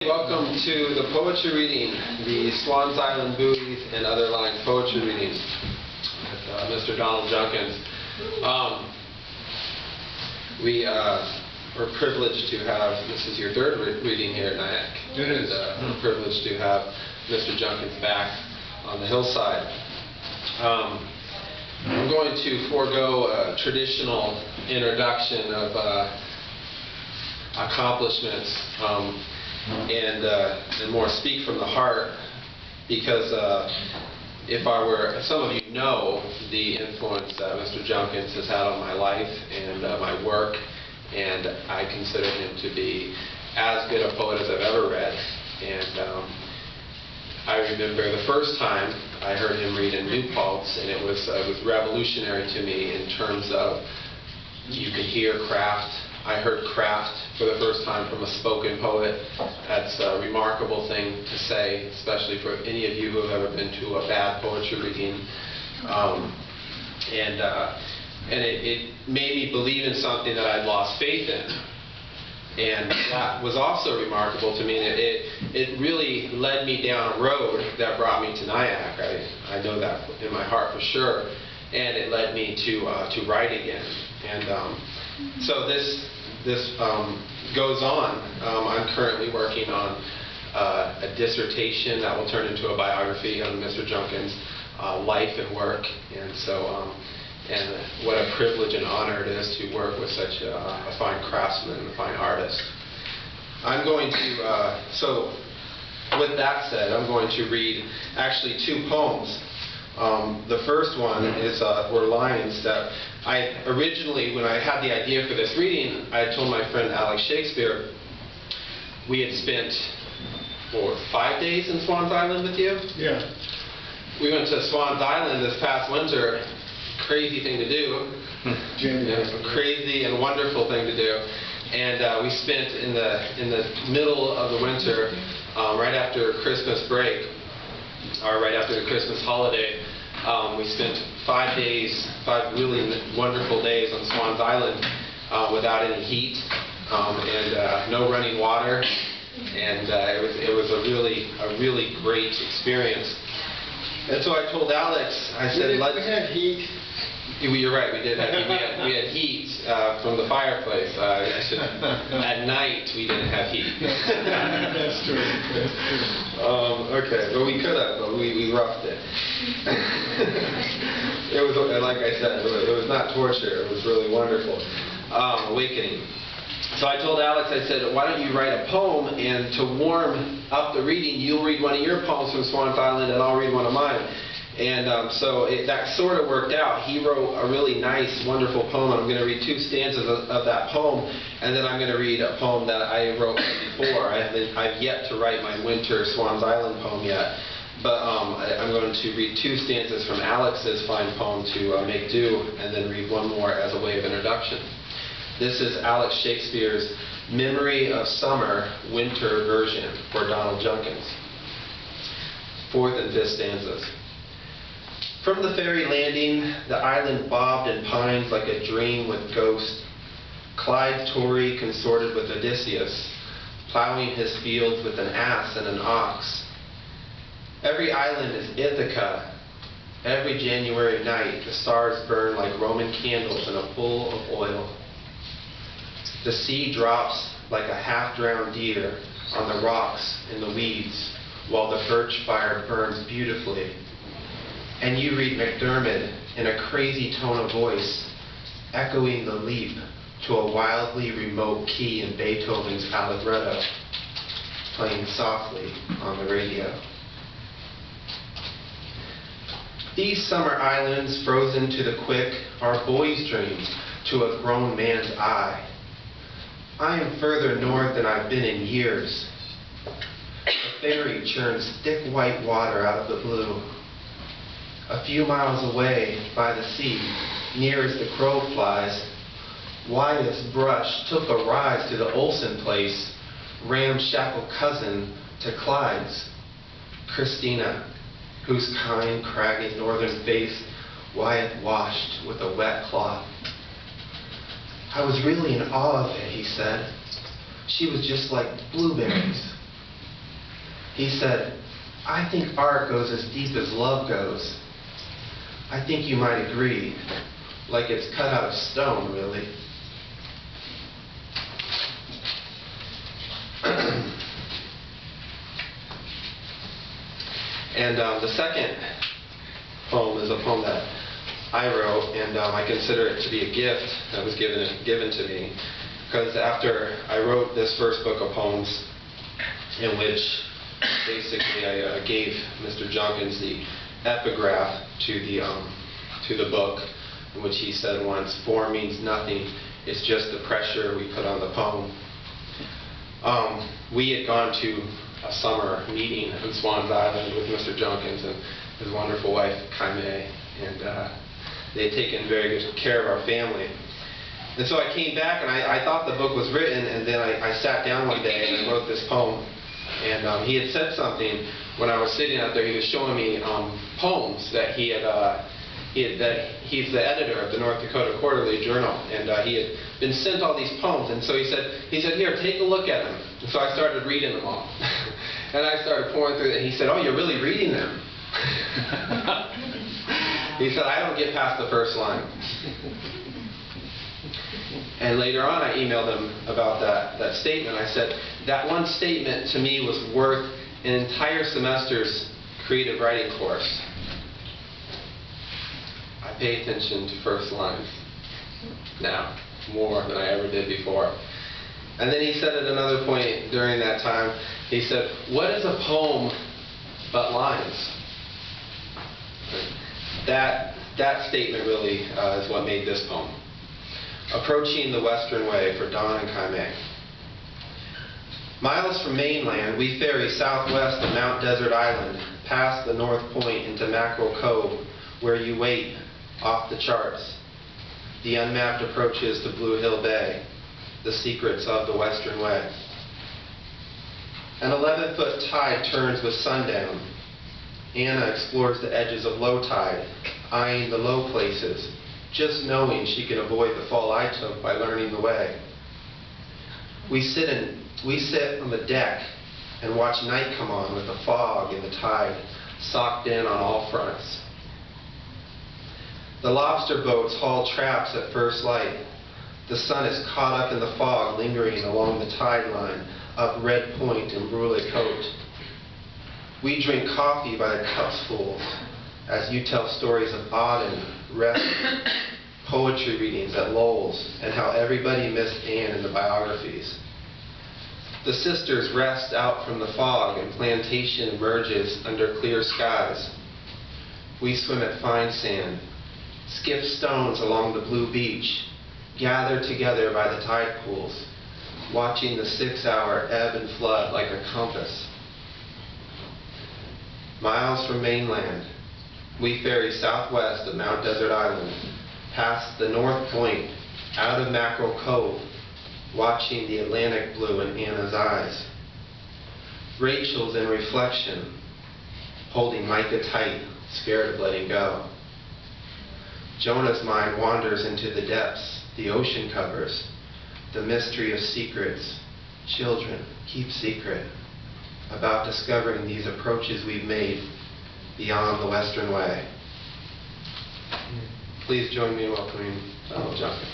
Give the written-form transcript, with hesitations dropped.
Welcome to the poetry reading, the Swans Island Buoys and Other Line poetry readings with Mr. Donald Junkins. We are privileged to have, this is your third reading here at Nyack. It is. We're privileged to have Mr. Junkins back on the hillside. I'm going to forego a traditional introduction of accomplishments and more speak from the heart, because some of you know the influence that Mr. Junkins has had on my life and my work, and I consider him to be as good a poet as I've ever read. And I remember the first time I heard him read in New Paltz, and it was revolutionary to me in terms of you could hear craft. I heard craft for the first time from a spoken poet. That's a remarkable thing to say, especially for any of you who have ever been to a bad poetry reading. And it made me believe in something that I'd lost faith in. And that was also remarkable to me. It really led me down a road that brought me to Nyack. I know that in my heart for sure. And it led me to write again. And so this goes on. I'm currently working on a dissertation that will turn into a biography on Mr. Junkins' life and work. And so, and what a privilege and honor it is to work with such a fine craftsman and a fine artist. I'm going to, so with that said, I'm going to read actually two poems. The first one is were lines that I originally, when I had the idea for this reading, I told my friend Alex Shakespeare. We had spent 5 days in Swans Island with you. Yeah. We went to Swans Island this past winter. Crazy thing to do. A crazy and wonderful thing to do. And we spent in the middle of the winter, right after Christmas break, or right after the Christmas holiday. We spent 5 days, 5 really wonderful days on Swans Island without any heat and no running water, and it was a really great experience. And so I told Alex, I said, we had heat. You're right, we did have heat. We had heat from the fireplace. At night we didn't have heat. That's true. That's true. Okay, but we could have, but we roughed it. It was, like I said, it was not torture. It was really wonderful, awakening. So I told Alex, I said, why don't you write a poem, and to warm up the reading, you'll read one of your poems from Swans Island, and I'll read one of mine. And so that sort of worked out. He wrote a really nice, wonderful poem, and I'm going to read 2 stanzas of that poem, and then I'm going to read a poem that I wrote before. I've yet to write my winter Swans Island poem yet, but I'm going to read 2 stanzas from Alex's fine poem to make do, and then read one more as a way of introduction. This is Alex Shakespeare's Memory of Summer Winter version for Donald Junkins. 4th and 5th stanzas. From the ferry landing, the island bobbed and pined like a dream with ghost. Clyde Torrey consorted with Odysseus, plowing his fields with an ass and an ox. Every island is Ithaca. Every January night, the stars burn like Roman candles in a pool of oil. The sea drops like a half-drowned deer on the rocks in the weeds, while the birch fire burns beautifully. And you read McDermott in a crazy tone of voice, echoing the leap to a wildly remote key in Beethoven's Allegretto, playing softly on the radio. These summer islands frozen to the quick are boys' dreams to a grown man's eye. I am further north than I've been in years. The ferry churns thick white water out of the blue. A few miles away, by the sea, near as the crow flies, Wyatt's brush took a rise to the Olsen place, ramshackle cousin to Clyde's, Christina, whose kind, craggy northern face Wyatt washed with a wet cloth. I was really in awe of it, he said. She was just like blueberries, He said, "I think art goes as deep as love goes. I think you might agree, like it's cut out of stone, really." And the second poem is a poem that I wrote, and I consider it to be a gift that was given to me, because after I wrote this first book of poems, in which basically I gave Mr. Junkins the epigraph to the book, in which he said once, "Form means nothing, it's just the pressure we put on the poem." We had gone to a summer meeting in Swans Island with Mr. Junkins and his wonderful wife, Kaimei, and they had taken very good care of our family. And so I came back, and I thought the book was written, and then I sat down one day and I wrote this poem. And he had said something when I was sitting out there. He was showing me poems that he had, that he's the editor of the North Dakota Quarterly Journal, and he had been sent all these poems. And so he said, "Here, take a look at them." And so I started reading them all. And I started pouring through them. And he said, "Oh, you're really reading them?" He said, "I don't get past the first line." And later on, I emailed him about that statement. I said, "That one statement to me was worth an entire semester's creative writing course. I pay attention to first lines now more than I ever did before." And then he said at another point during that time, he said, "What is a poem but lines?" That statement really is what made this poem. Approaching the Western Way for Don and Kaimei. Miles from mainland, we ferry southwest of Mount Desert Island, past the North Point into Mackerel Cove, where you wait, off the charts. The unmapped approaches to Blue Hill Bay, the secrets of the Western Way. An 11-foot tide turns with sundown. Anna explores the edges of low tide, eyeing the low places, just knowing she can avoid the fall I took by learning the way. We sit on the deck and watch night come on with the fog and the tide socked in on all fronts. The lobster boats haul traps at first light. The sun is caught up in the fog lingering along the tide line up Red Point and Brule Cote. We drink coffee by the cupsfuls as you tell stories of Auden, rest, poetry readings at Lowell's, and how everybody missed Anne in the biographies. The sisters rest out from the fog and plantation emerges under clear skies. We swim at fine sand, skip stones along the blue beach, gather together by the tide pools, watching the 6-hour ebb and flood like a compass. Miles from mainland, we ferry southwest of Mount Desert Island, past the North Point, out of Mackerel Cove, watching the Atlantic blue in Anna's eyes. Rachel's in reflection, holding Micah tight, scared of letting go. Jonah's mind wanders into the depths the ocean covers, the mystery of secrets. Children, keep secret about discovering these approaches we've made beyond the Western Way. Please join me in welcoming Donald Junkins.